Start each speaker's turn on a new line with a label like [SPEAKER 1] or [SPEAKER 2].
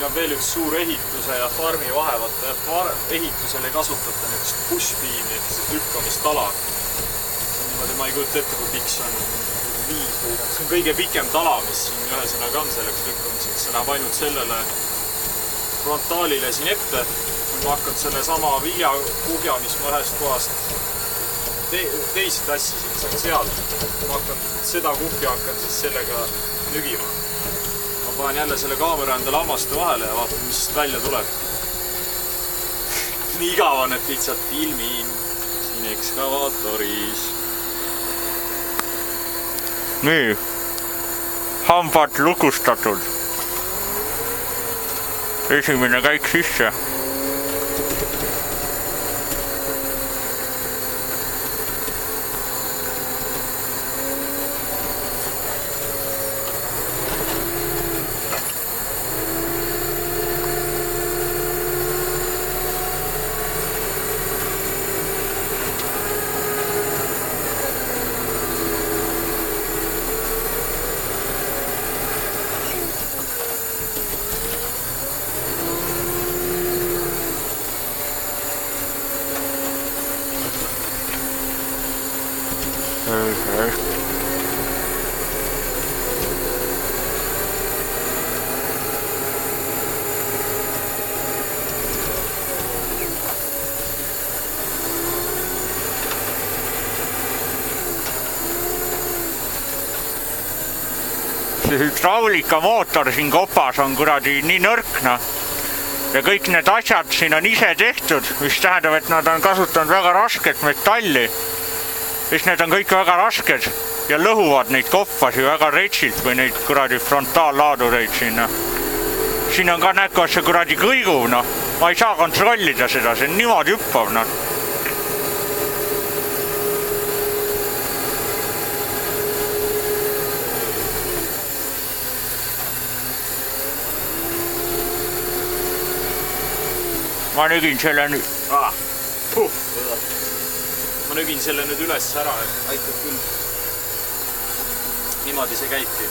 [SPEAKER 1] siin on veel üks suur ehituse ja farmi vahe, vaata ehitusel ei kasutata näiteks push-beam'i ehk siis lükkamistala. Niimoodi ma ei kujuta ette, kui pikk see on. See on kõige pikem tala, mis siin ühesõnaga on selleks lükkamiseks. See läheb ainult sellele frontaalile siin ette. Ma hakkan selle sama viljakuhja, mis ma ühest kohast teisi tassisin seal. Ma hakkan seda kuhja siis sellega nügima. Ma panen jälle selle kaamera endale hammaste vahele ja vaatan, mis välja tuleb. Nii igav on, et lihtsalt filmin siin ekskavaatoris.
[SPEAKER 2] Nii, hambad lukustatud. Esimene käik sisse. Hydraulika mootor siin kopas on kuradi nii nõrkna ja kõik need asjad siin on ise tehtud, mis tähendab, et nad on kasutanud väga rasket metalli, mis need on kõik väga rasked ja lõhuvad neid koppasi väga retsilt või neid kuradi frontaalladureid siin. Siin on ka näkku, see kuradi kõiguv, ma ei saa kontrollida seda, see on niimoodi hüppav. Ma nügin selle nüüd.
[SPEAKER 1] Ma nügin selle nüüd üles ära, et aitab küll. Niimoodi see käibki.